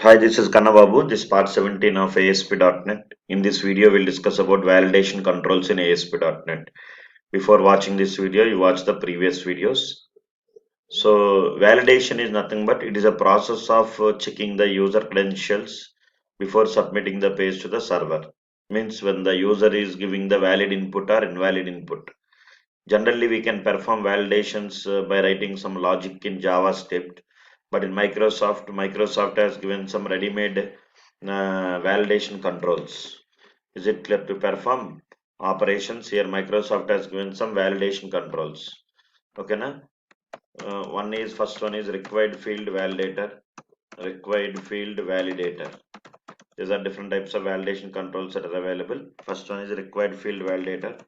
Hi, this is Kannababu. This is part 17 of ASP.NET. In this video, we'll discuss about validation controls in ASP.NET. Before watching this video, you watch the previous videos. So, validation is nothing but it is a process of checking the user credentials before submitting the page to the server. Means when the user is giving the valid input or invalid input. Generally, we can perform validations by writing some logic in JavaScript, but in Microsoft has given some ready-made validation controls. Is it clear? To perform operations here, Microsoft has given some validation controls. Okay, na? First one is required field validator. Required field validator. These are different types of validation controls that are available. First one is required field validator.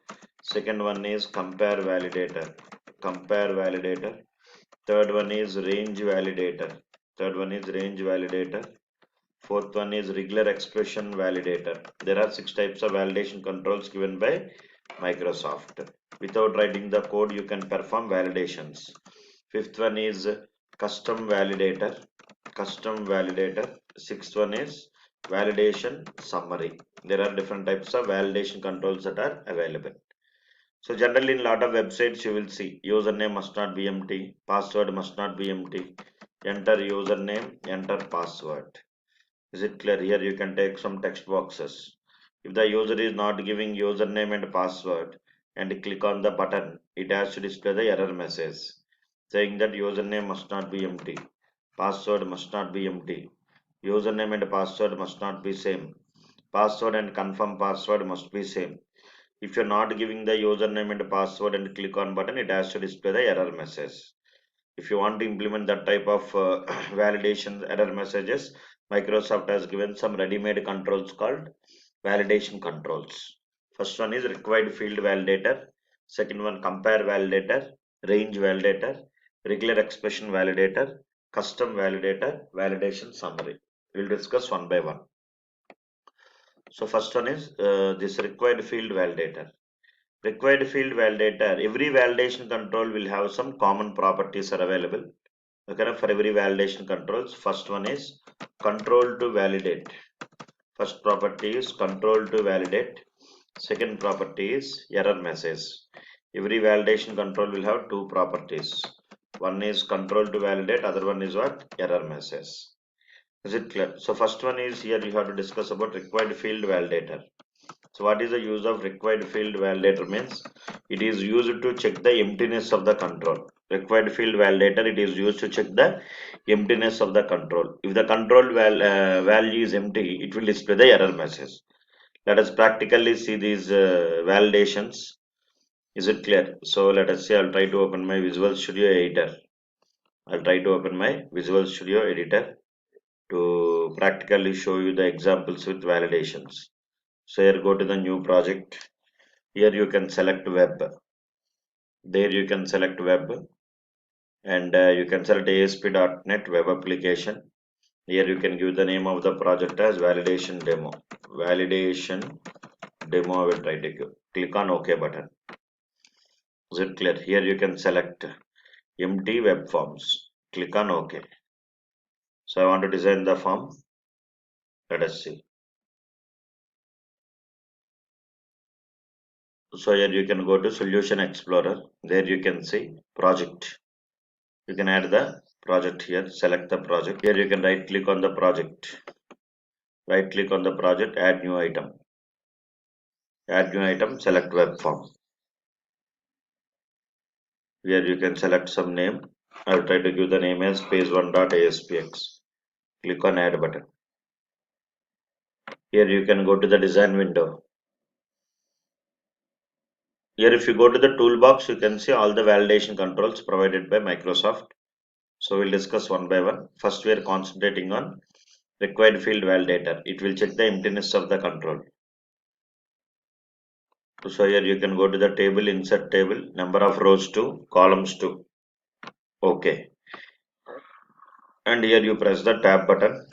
Second one is compare validator. Compare validator. Third one is range validator. Third one is range validator. Fourth one is regular expression validator. There are 6 types of validation controls given by Microsoft. Without writing the code, you can perform validations. Fifth one is custom validator. Custom validator. Sixth one is validation summary. There are different types of validation controls that are available. So generally in a lot of websites you will see username must not be empty, password must not be empty, enter username, enter password. Is it clear? Here you can take some text boxes. If the user is not giving username and password and click on the button, it has to display the error message saying that username must not be empty, password must not be empty, username and password must not be same, password and confirm password must be same. If you're not giving the username and password and click on button, it has to display the error message. If you want to implement that type of validation error messages, Microsoft has given some ready-made controls called validation controls. First one is required field validator. Second one compare validator, range validator, regular expression validator, custom validator, validation summary. We'll discuss one by one. So first one is this required field validator. Required field validator, every validation control will have some common properties are available. Okay, for every validation controls, first one is control to validate. First property is control to validate. Second property is error message. Every validation control will have two properties. One is control to validate, other one is what? Error message. Is it clear? So first one is here you have to discuss about required field validator. So what is the use of required field validator means? It is used to check the emptiness of the control. Required field validator, it is used to check the emptiness of the control. If the control value is empty, it will display the error message. Let us practically see these validations. Is it clear? So let us say I'll try to open my Visual Studio Editor. I'll try to open my Visual Studio Editor to practically show you the examples with validations. So here go to the new project. Here you can select web. There you can select web and you can select ASP.NET web application. Here you can give the name of the project as validation demo. Validation demo I will try to give. Click on OK button. Is it clear? Here you can select empty web forms. Click on OK. So I want to design the form. Let us see. So here you can go to Solution Explorer. There you can see project. You can add the project here. Select the project. Here you can right click on the project. Right click on the project. Add new item. Add new item. Select web form. Here you can select some name. I will try to give the name as page1.aspx. Click on add button. Here you can go to the design window. Here if you go to the toolbox, you can see all the validation controls provided by Microsoft. So we'll discuss one by one. First we are concentrating on required field validator. It will check the emptiness of the control. So here you can go to the table, insert table, number of rows to, columns to. Okay. And here you press the tab button.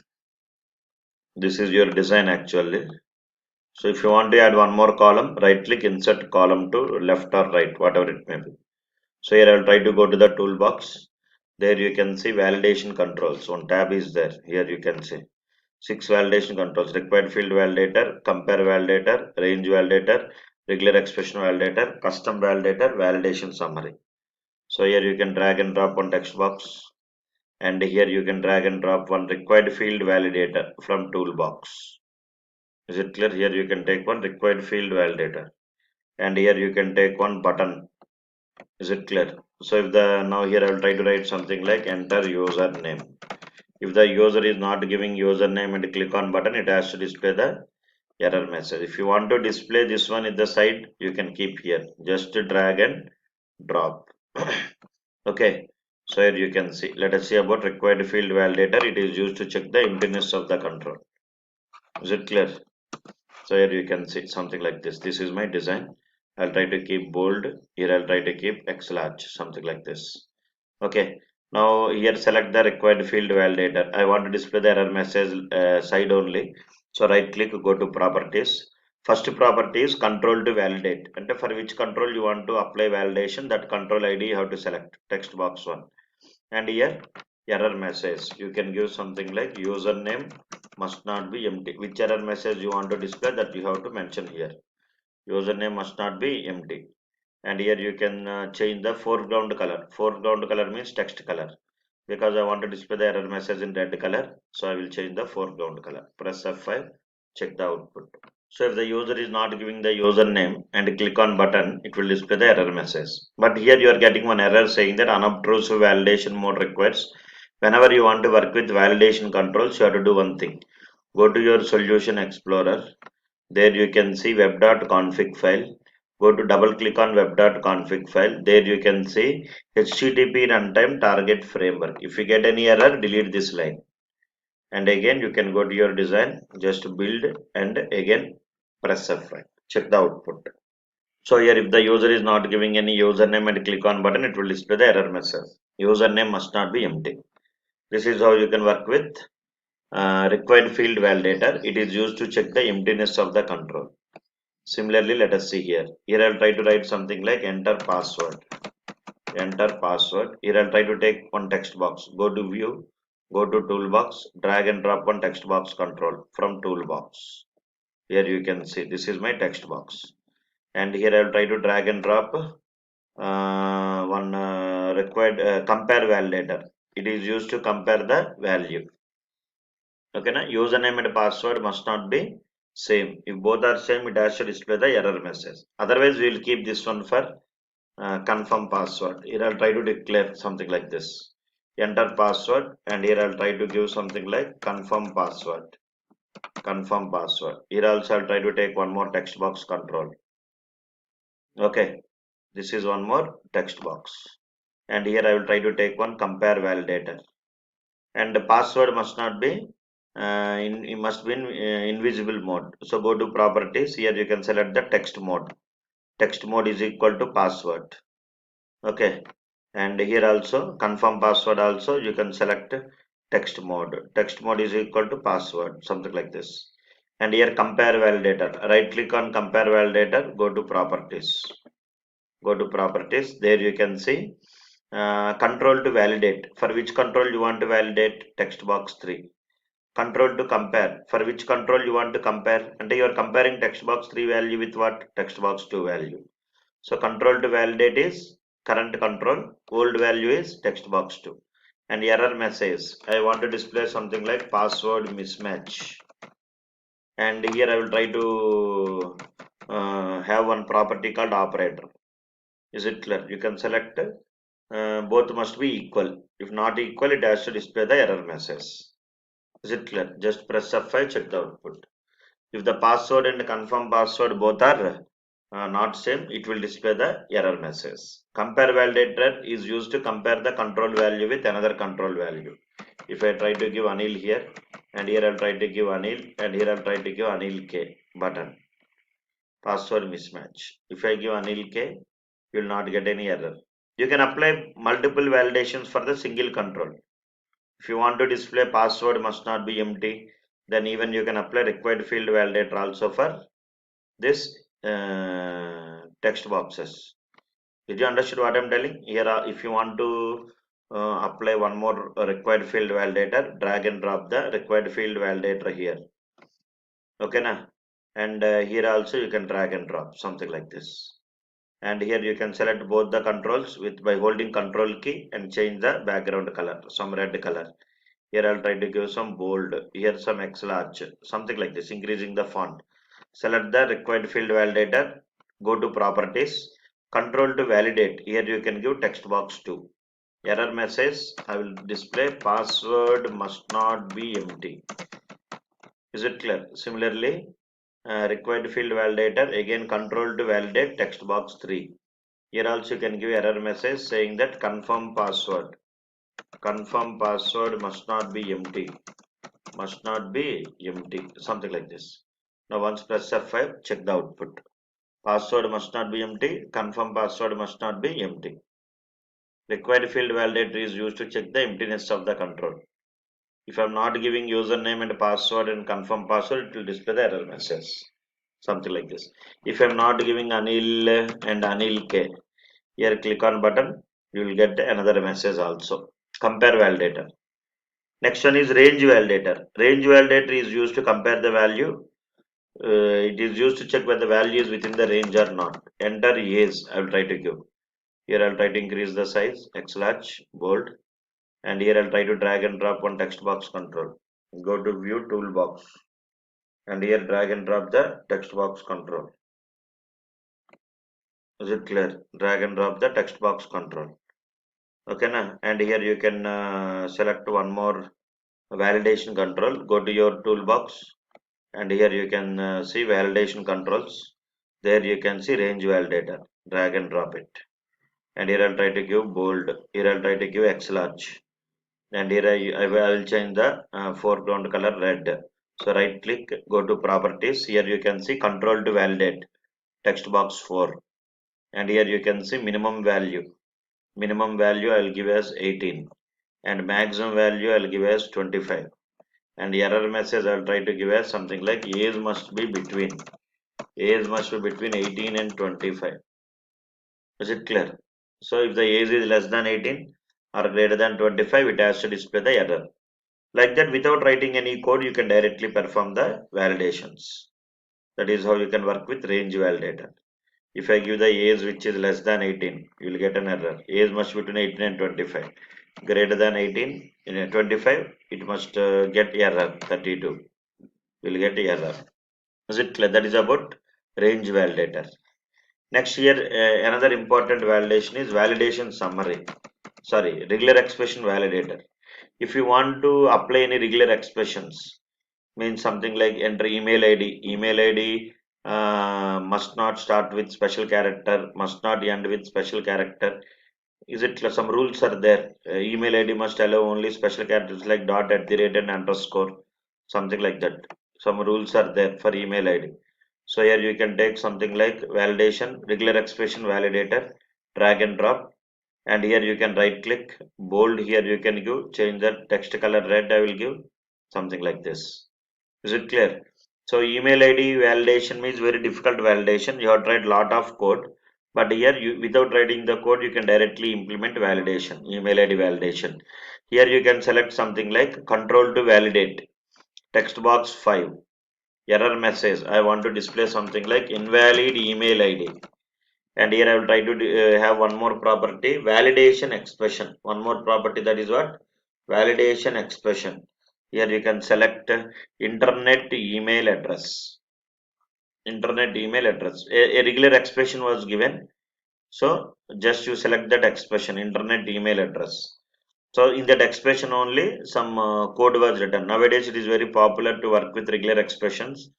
This is your design actually. So if you want to add one more column, right click, insert column to left or right, whatever it may be. So here I will try to go to the toolbox. There you can see validation controls. One tab is there. Here you can see 6 validation controls: required field validator, compare validator, range validator, regular expression validator, custom validator, validation summary. So here you can drag and drop one text box, and here you can drag and drop one required field validator from toolbox. Is it clear? Here you can take one required field validator, and here you can take one button. Is it clear? So if the now here I will try to write something like enter username. If the user is not giving username and click on button, it has to display the error message. If you want to display this one in the side, you can keep here. Just drag and drop. Okay. So here you can see. Let us see about required field validator. It is used to check the emptiness of the control. Is it clear? So here you can see something like this. This is my design. I'll try to keep bold. Here I'll try to keep X large, something like this. Okay. Now here select the required field validator. I want to display the error message side only. So right click, go to properties. First property is control to validate. And for which control you want to apply validation, that control ID you have to select text box 1. And here error message. You can give something like username must not be empty. Which error message you want to display, that you have to mention here. Username must not be empty. And here you can change the foreground color. Foreground color means text color. Because I want to display the error message in red color, so I will change the foreground color. Press F5, check the output. So if the user is not giving the username and click on button, it will display the error message. But here you are getting one error saying that unobtrusive validation mode requires. Whenever you want to work with validation controls, you have to do one thing. Go to your solution explorer. There you can see web.config file. Go to double click on web.config file. There you can see HTTP runtime target framework. If you get any error, delete this line. And again you can go to your design, just build, and again press F5. Check the output. So here if the user is not giving any username and click on button, it will display the error message. Username must not be empty. This is how you can work with required field validator. It is used to check the emptiness of the control. Similarly, let us see here. Here I'll try to write something like enter password. Enter password. Here I'll try to take one text box. Go to view, go to toolbox, drag and drop one text box control from toolbox. Here you can see this is my text box. And here I'll try to drag and drop one required compare validator. It is used to compare the value. Okay, na? Username and password must not be same. If both are same, it has to display the error message. Otherwise, we will keep this one for confirm password. Here I'll try to declare something like this. Enter password, and here I'll try to give something like confirm password. Confirm password. Here also I'll try to take one more text box control. Okay, this is one more text box. And here I will try to take one compare validator. And the password must not be it must be in invisible mode. So go to properties. Here you can select the text mode. Text mode is equal to password. Okay, and here also confirm password, also you can select text mode. Text mode is equal to password, something like this. And here compare validator. Right click on compare validator. Go to properties. Go to properties. There you can see control to validate. For which control you want to validate? Text box 3. Control to compare. For which control you want to compare? And you are comparing text box 3 value with what? Text box 2 value. So control to validate is current control. Old value is text box 2. And error message. I want to display something like password mismatch. And here I will try to have one property called operator. Is it clear? You can select both must be equal. If not equal, it has to display the error message. Is it clear? Just press F5, check the output. If the password and confirm password both are not same, it will display the error message. Compare validator is used to compare the control value with another control value. If I try to give Anil here, and here I'll try to give Anil, and here I'll try to give Anil K button. Password mismatch. If I give Anil K, you will not get any error. You can apply multiple validations for the single control. If you want to display password must not be empty, then even you can apply required field validator also for this text boxes. Did you understand what I'm telling? Here, if you want to apply one more required field validator, drag and drop the required field validator here. Okay, na? And here also you can drag and drop something like this. And here you can select both the controls by holding control key and change the background color, some red color. Here I'll try to give some bold, here some X large, something like this, increasing the font. Select the required field validator, go to properties, control to validate. Here you can give text box 2. Error message, I will display password must not be empty. Is it clear? Similarly, required field validator, again control to validate text box 3. Here also you can give error message saying that confirm password must not be empty, something like this. Now once press F5, check the output. Password must not be empty, confirm password must not be empty. Required field validator is used to check the emptiness of the control. If I am not giving username and password and confirm password, it will display the error message, something like this. If I am not giving Anil and Anil K, here click on button, you will get another message also. Compare validator. Next one is range validator. Range validator is used to compare the value. It is used to check whether the value is within the range or not. Enter yes, I will try to give. Here I will try to increase the size, X large, bold. And here I'll try to drag and drop one text box control. Go to view toolbox. And here drag and drop the text box control. Is it clear? Drag and drop the text box control. Okay, na? And here you can select one more validation control. Go to your toolbox. And here you can see validation controls. There you can see range validator. Drag and drop it. And here I'll try to give bold. Here I'll try to give X large. And here I will change the foreground color red. So right click, go to properties. Here you can see control to validate text box 4. And here you can see minimum value. Minimum value I will give as 18. And maximum value I will give as 25. And error message I will try to give as something like age must be between 18 and 25. Is it clear? So if the age is less than 18 or greater than 25, it has to display the error. Like that, without writing any code, you can directly perform the validations. That is how you can work with range validator. If I give the age which is less than 18, you will get an error. Age must be between 18 and 25. Greater than 18, in 25, it must get error 32. Will get error. Is it clear? That is about range validator. Next here, another important validation is validation summary. Sorry, regular expression validator. If you want to apply any regular expressions, means something like enter email ID. Email ID must not start with special character, must not end with special character. Is it some rules are there? Email ID must allow only special characters like dot, at the rate, and underscore, something like that. Some rules are there for email ID. So here you can take something like validation, regular expression validator, drag and drop, and here you can right click, bold. Here you can give, change the text color red. I will give something like this. Is it clear? So email ID validation means very difficult validation. You have tried lot of code, but here you without writing the code, you can directly implement validation, email ID validation. Here you can select something like control to validate, text box 5, error message. I want to display something like invalid email ID. And here I will try to have one more property, validation expression. One more property, that is what? Validation expression. Here you can select internet email address. Internet email address. A regular expression was given. So just you select that expression, internet email address. So in that expression only some code was written. Nowadays it is very popular to work with regular expressions.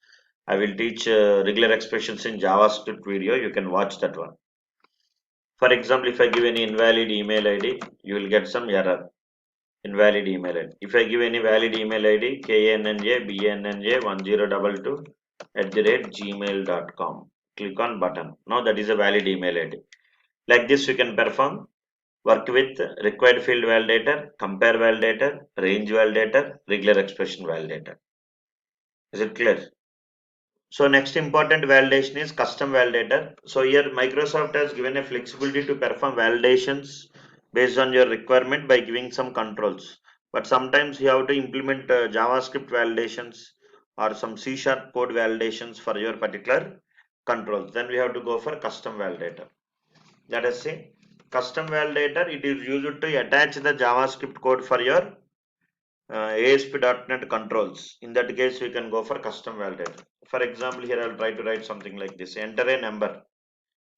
I will teach regular expressions in JavaScript video. You can watch that one. For example, if I give any invalid email ID, you will get some error. Invalid email ID. If I give any valid email ID, KNNJ1022 @gmail.com. Click on button. Now that is a valid email ID. Like this, you can perform work with required field validator, compare validator, range validator, regular expression validator. Is it clear? So next important validation is custom validator. So here Microsoft has given a flexibility to perform validations based on your requirement by giving some controls. But sometimes you have to implement JavaScript validations or some C# code validations for your particular controls. Then we have to go for custom validator. Let us say custom validator, it is used to attach the JavaScript code for your ASP.NET controls. In that case, we can go for custom validator. For example, here I'll try to write something like this. Enter a number.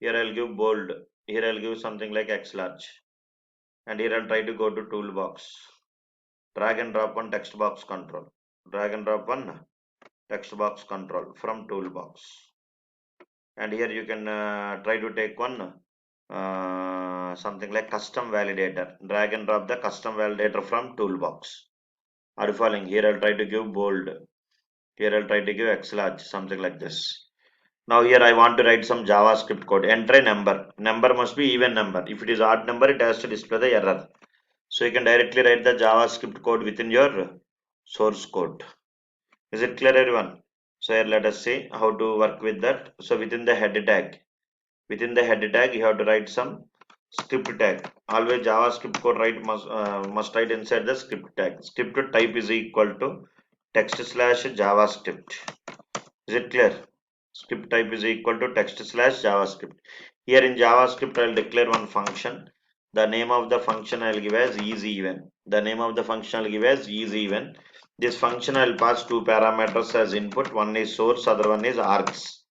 Here I'll give bold. Here I'll give something like X large. And here I'll try to go to toolbox. Drag and drop one text box control. Drag and drop one text box control from toolbox. And here you can try to take one something like custom validator. Drag and drop the custom validator from toolbox. Are you following? Here I'll try to give bold. Here I'll try to give X large, something like this. Now here I want to write some JavaScript code. Enter a number. Number must be even number. If it is odd number, it has to display the error. So you can directly write the JavaScript code within your source code. Is it clear, everyone? So here let us see how to work with that. So within the head tag, you have to write some script tag. Always JavaScript code must write inside the script tag. Script type is equal to text/JavaScript. Is it clear? Script type is equal to text/JavaScript. Here in JavaScript, I'll declare one function. The name of the function I'll give as isEven. The name of the function I'll give as isEven. This function I'll pass two parameters as input. One is source, other one is args.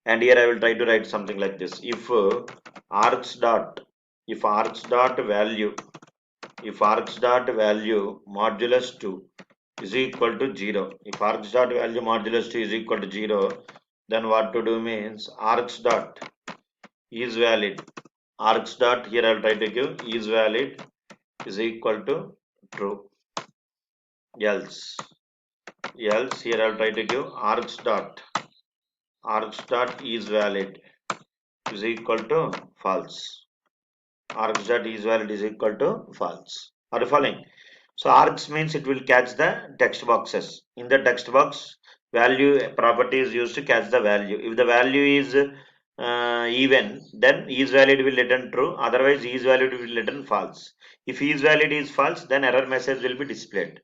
And here I will try to write something like this. If args dot value modulus 2 is equal to 0. If args dot value modulus 2 is equal to 0, then what to do means args dot is valid. Args dot here I'll try to give is valid is equal to true. Else here I'll try to give args dot is valid is equal to false. Args dot is valid is equal to false. Are you following? So args means it will catch the text boxes. In the text box, value property is used to catch the value. If the value is even, then isValid will return true. Otherwise, isValid will return false. If isValid is false, then error message will be displayed.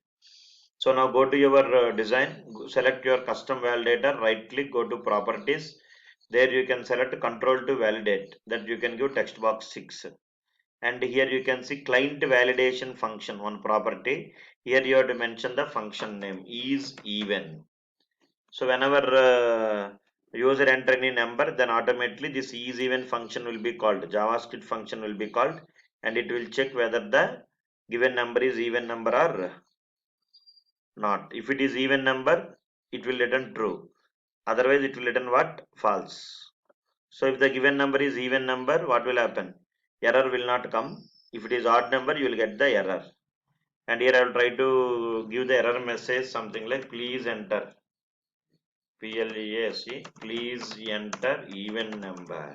So now go to your design, select your custom validator, right click, go to properties. There you can select control to validate. That you can give text box 6. And here you can see client validation function, one property. Here you have to mention the function name isEven. So whenever user enter any number, then automatically this isEven function will be called, JavaScript function will be called, and it will check whether the given number is even number or not. If it is even number, it will return true. Otherwise, it will return what? False. So if the given number is even number, what will happen? Error will not come. If it is odd number, you will get the error. And here I will try to give the error message something like please enter. Please enter even number.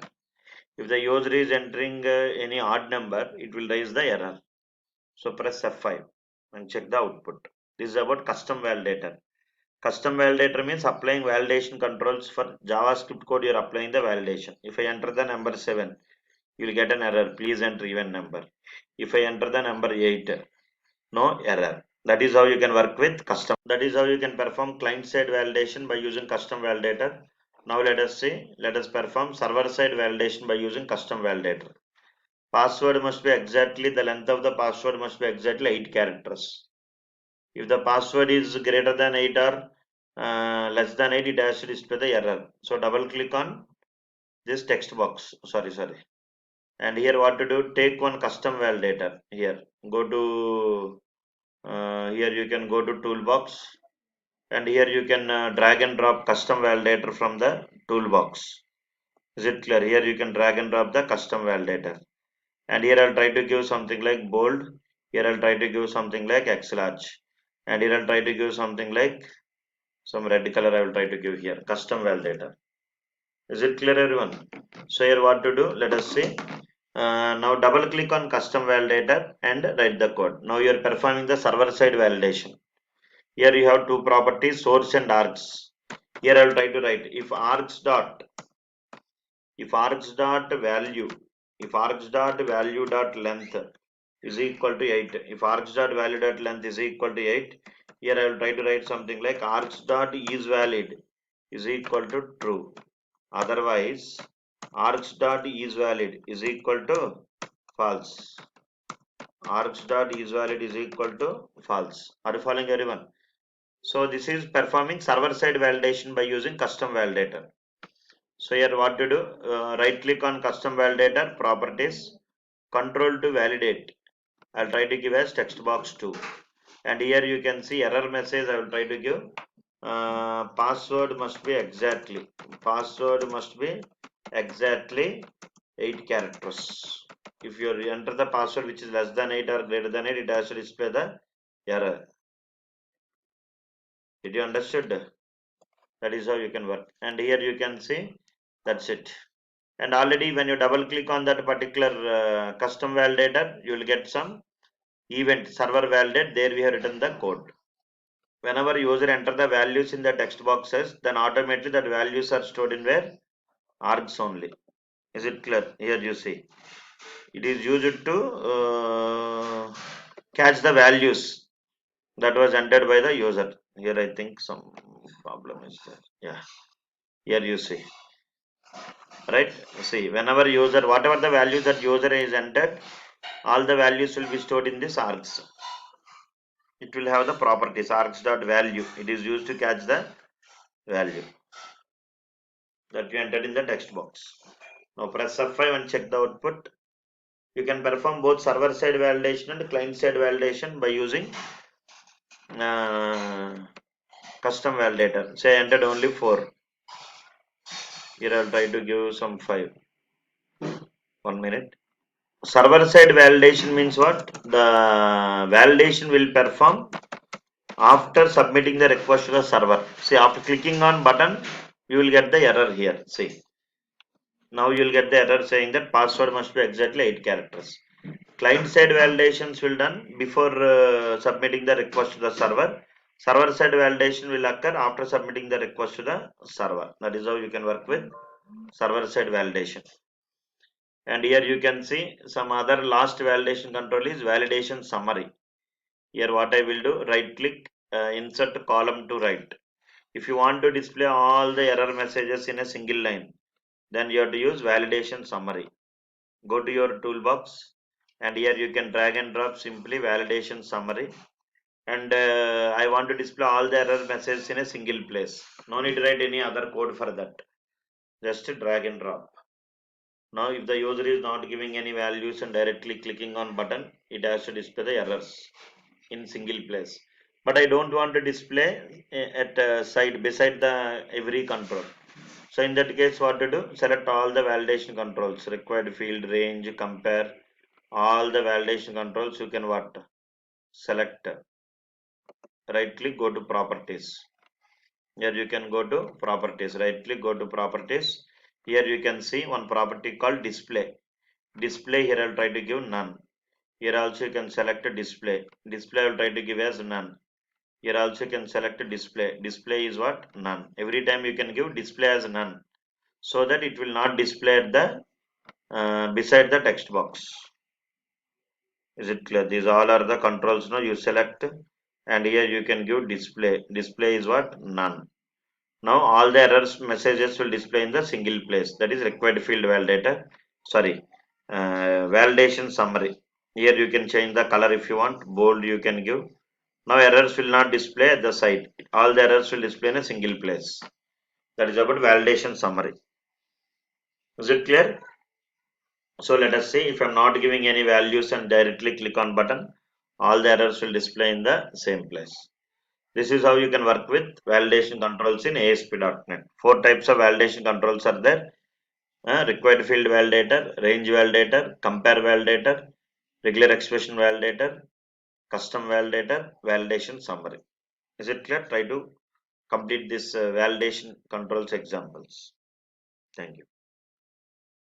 If the user is entering any odd number, it will raise the error. So press F5 and check the output. This is about custom validator. Custom validator means applying validation controls for JavaScript code. You are applying the validation. If I enter the number 7, you will get an error. Please enter even number. If I enter the number 8, no error. That is how you can work with custom. That is how you can perform client-side validation by using custom validator. Now let us perform server-side validation by using custom validator. Password must be exactly, the length of the password must be exactly 8 characters. If the password is greater than 8 or less than 8, it has to display the error. So double click on this text box. Sorry. And here what to do? Take one custom validator. Here, go to here you can go to toolbox, and here you can drag and drop custom validator from the toolbox. Is it clear? Here you can drag and drop the custom validator. And here I'll try to give something like bold. Here I'll try to give something like X large. And here I'll try to give something like some red color. I will try to give here custom validator. Is it clear, everyone? So here what to do? Let us see. Now double click on custom validator and write the code. Now you are performing the server side validation. Here you have two properties, source and args. Here I will try to write if args dot value dot length is equal to 8. If args dot value dot length is equal to 8, here I will try to write something like args dot is valid is equal to true. Otherwise, args dot is valid is equal to false. Args dot is valid is equal to false. Are you following, everyone? So this is performing server-side validation by using custom validator. So here what to do? Right click on custom validator, properties, control to validate. I'll try to give as text box 2. And here you can see error message. I will try to give password must be exactly 8 characters. If you enter the password which is less than 8 or greater than 8, it has to display the error. Did you understood? That is how you can work. And here you can see that's it. And already when you double click on that particular custom validator, you will get some event server validate. There we have written the code. Whenever user enter the values in the text boxes, then automatically that values are stored in where? Args only. Is it clear? Here you see. It is used to catch the values that was entered by the user. Here I think some problem is there. Yeah. Here you see. Right? See, whenever user, whatever the values that user is entered, all the values will be stored in this args. It will have the properties args.value. It is used to catch the value that you entered in the text box. Now press F5 and check the output. You can perform both server side validation and client side validation by using custom validator. Say I entered only 4. Here I'll try to give some 5. 1 minute. Server side validation means what? The validation will perform after submitting the request to the server. See, after clicking on button, you will get the error here. See, now you will get the error saying that password must be exactly 8 characters. Client side validations will done before submitting the request to the server. Server side validation will occur after submitting the request to the server. That is how you can work with server side validation. And here you can see some other last validation control is validation summary. Here what I will do, right click, insert column to right. If you want to display all the error messages in a single line, then you have to use validation summary. Go to your toolbox and here you can drag and drop simply validation summary. And I want to display all the error messages in a single place. No need to write any other code for that. Just drag and drop. Now if the user is not giving any values and directly clicking on button, it has to display the errors in single place. But I don't want to display at side beside the every control. So in that case what to do? Select all the validation controls, required field, range, compare, all the validation controls you can what? Select, right click, go to properties. Here you can go to properties, right click, go to properties. Here you can see one property called display. Display here I'll try to give none. Here also you can select a display. Display I'll try to give as none. Here also you can select a display. Display is what? None. Every time you can give display as none, so that it will not display at the beside the text box. Is it clear? These all are the controls. Now you select and here you can give display. Display is what? None. Now all the errors messages will display in the single place. That is required field validator. Sorry, validation summary. Here you can change the color if you want. Bold you can give. Now errors will not display at the side. All the errors will display in a single place. That is about validation summary. Is it clear? So let us see, if I am not giving any values and directly click on button, all the errors will display in the same place. This is how you can work with validation controls in ASP.NET. 4 types of validation controls are there. Required field validator, range validator, compare validator, regular expression validator, custom validator, validation summary. Is it clear? Try to complete this validation controls examples. Thank you.